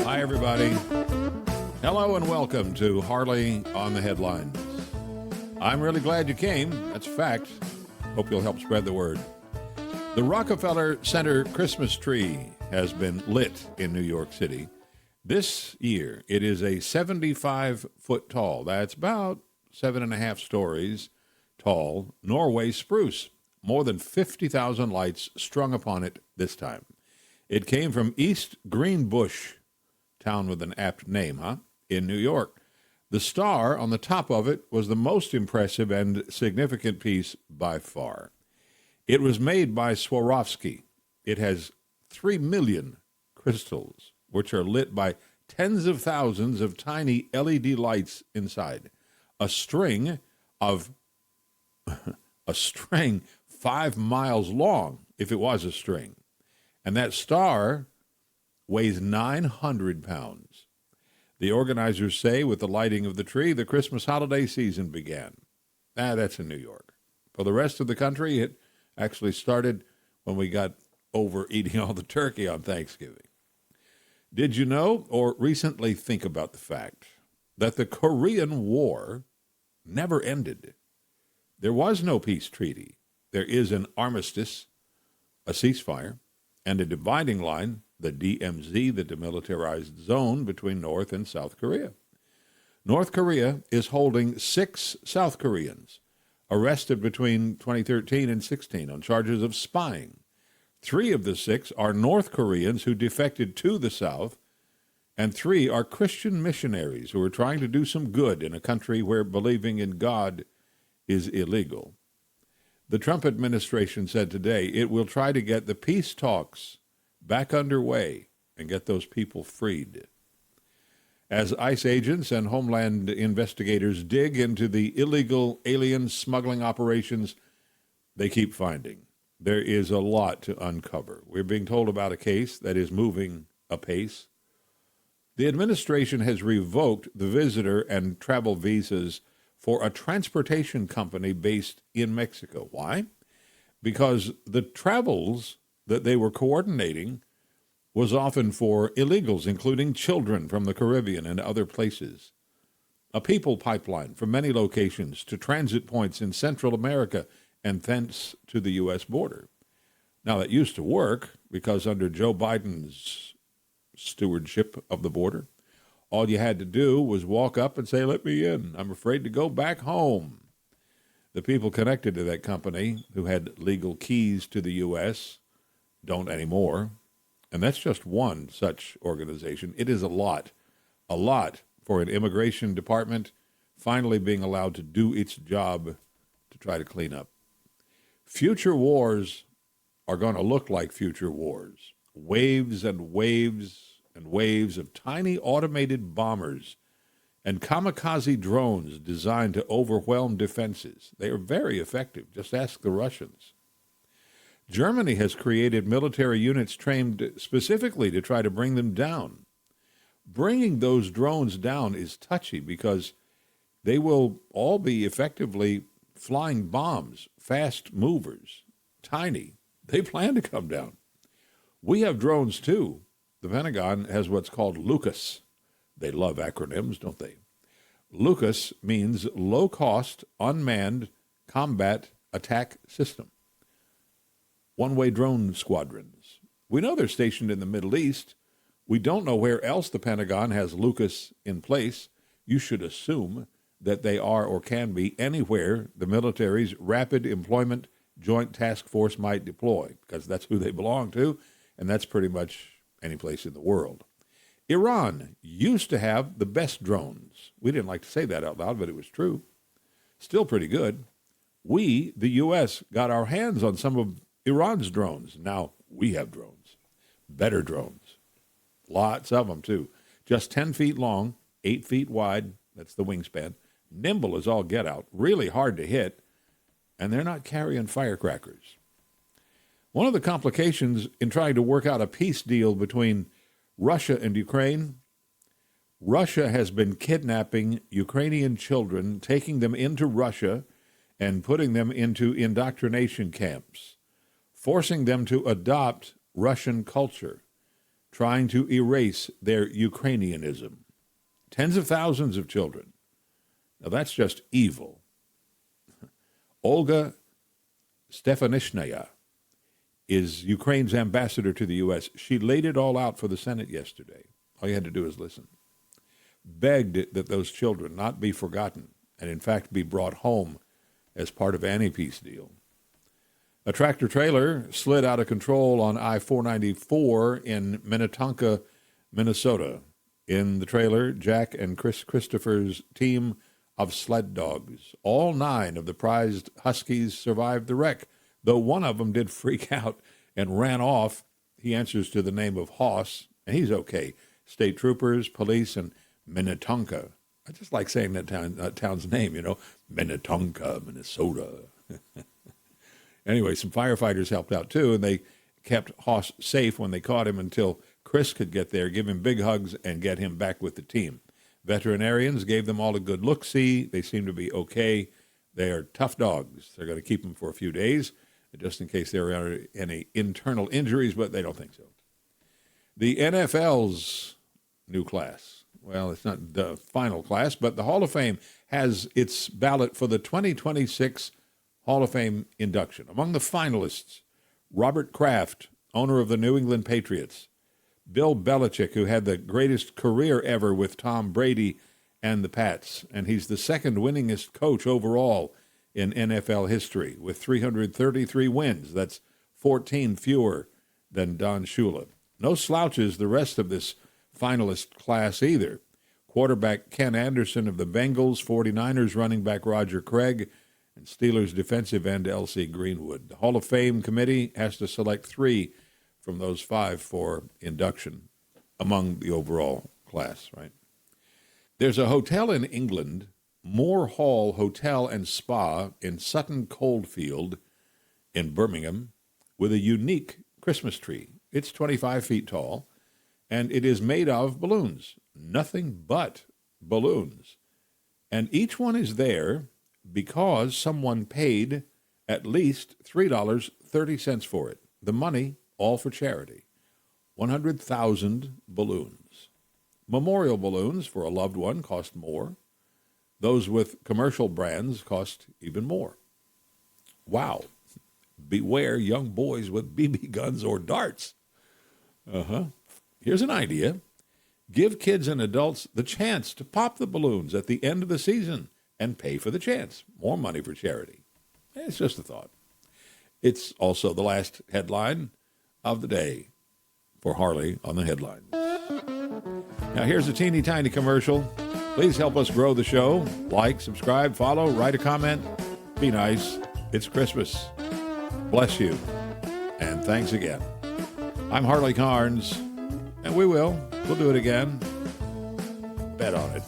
Hi, everybody. Hello and welcome to Harley on the Headlines. I'm really glad you came. That's a fact. Hope you'll help spread the word. The Rockefeller Center Christmas tree has been lit in New York City. This year, it is a 75-foot tall, that's about 7.5 stories tall, Norway spruce. More than 50,000 lights strung upon it this time. It came from East Greenbush, town with an apt name, in New York. The star on the top of it was the most impressive and significant piece by far. It was made by Swarovski. It has 3 million crystals, which are lit by tens of thousands of tiny LED lights inside. A string 5 miles long, if it was a string. And that star weighs 900 pounds. The organizers say with the lighting of the tree, the Christmas holiday season began. That's in New York. For the rest of the country, it actually started when we got over eating all the turkey on Thanksgiving. Did you know or recently think about the fact that the Korean War never ended? There was no peace treaty. There is an armistice, a ceasefire, and a dividing line, the DMZ, the demilitarized zone between North and South Korea. North Korea is holding 6 South Koreans arrested between 2013 and 16 on charges of spying. 3 of the 6 are North Koreans who defected to the South, and 3 are Christian missionaries who are trying to do some good in a country where believing in God is illegal. The Trump administration said today it will try to get the peace talks back underway and get those people freed. As ICE agents and Homeland investigators dig into the illegal alien smuggling operations, they keep finding. There is a lot to uncover. We're being told about a case that is moving apace. The administration has revoked the visitor and travel visas for a transportation company based in Mexico. Why? Because the travels that they were coordinating was often for illegals, including children from the Caribbean and other places. A people pipeline from many locations to transit points in Central America and thence to the U.S. border. Now, that used to work because under Joe Biden's stewardship of the border, all you had to do was walk up and say, "Let me in. I'm afraid to go back home." The people connected to that company who had legal keys to the U.S. don't anymore. And that's just one such organization. It is a lot for an immigration department finally being allowed to do its job to try to clean up. Future wars are going to look like future wars. Waves and waves and waves of tiny automated bombers and kamikaze drones designed to overwhelm defenses. They are very effective. Just ask the Russians. Germany has created military units trained specifically to try to bring them down. Bringing those drones down is touchy because they will all be effectively flying bombs, fast movers, tiny. They plan to come down. We have drones too. The Pentagon has what's called LUCAS. They love acronyms, don't they? LUCAS means low-cost, unmanned combat attack system. One-way drone squadrons. We know they're stationed in the Middle East. We don't know where else the Pentagon has LUCAS in place. You should assume that they are or can be anywhere the military's Rapid Employment Joint Task Force might deploy, because that's who they belong to, and that's pretty much any place in the world. Iran used to have the best drones. We didn't like to say that out loud, but it was true. Still pretty good. We, the U.S., got our hands on some of Iran's drones. Now we have drones, better drones. Lots of them, too. Just 10 feet long, 8 feet wide. That's the wingspan. Nimble as all get out. Really hard to hit. And they're not carrying firecrackers. One of the complications in trying to work out a peace deal between Russia and Ukraine, Russia has been kidnapping Ukrainian children, taking them into Russia and putting them into indoctrination camps, forcing them to adopt Russian culture, trying to erase their Ukrainianism. Tens of thousands of children. Now that's just evil. Olga Stefanishnaya is Ukraine's ambassador to the U.S. She laid it all out for the Senate yesterday. All you had to do is listen. Begged that those children not be forgotten and, in fact, be brought home as part of any peace deal. A tractor-trailer slid out of control on I-494 in Minnetonka, Minnesota. In the trailer, Jack and Chris Christopher's team of sled dogs. All 9 of the prized Huskies survived the wreck, though one of them did freak out and ran off. He answers to the name of Hoss, and he's okay. State troopers, police, and Minnetonka. I just like saying that town's name, Minnetonka, Minnesota. Anyway, some firefighters helped out too, and they kept Hoss safe when they caught him until Chris could get there, give him big hugs, and get him back with the team. Veterinarians gave them all a good look-see. They seem to be okay. They are tough dogs. They're going to keep them for a few days, just in case there are any internal injuries, but they don't think so. The NFL's new class. Well, it's not the final class, but the Hall of Fame has its ballot for the 2026 Hall of Fame induction. Among the finalists, Robert Kraft, owner of the New England Patriots, Bill Belichick, who had the greatest career ever with Tom Brady and the Pats, and he's the second winningest coach overall in NFL history with 333 wins. That's 14 fewer than Don Shula. No slouches the rest of this finalist class either. Quarterback Ken Anderson of the Bengals, 49ers running back Roger Craig, and Steelers defensive end L.C. Greenwood. The Hall of Fame committee has to select 3 from those 5 for induction among the overall class, right? There's a hotel in England, Moore Hall Hotel and Spa in Sutton Coldfield in Birmingham, with a unique Christmas tree. It's 25 feet tall, and it is made of balloons, nothing but balloons. And each one is there because someone paid at least $3.30 for it. The money, all for charity. 100,000 balloons. Memorial balloons for a loved one cost more. Those with commercial brands cost even more. Wow. Beware young boys with BB guns or darts. Here's an idea. Give kids and adults the chance to pop the balloons at the end of the season and pay for the chance. More money for charity. It's just a thought. It's also the last headline of the day for Harley on the Headlines. Now here's a teeny tiny commercial. Please help us grow the show. Like, subscribe, follow, write a comment. Be nice. It's Christmas. Bless you. And thanks again. I'm Harley Carnes, and we'll do it again. Bet on it.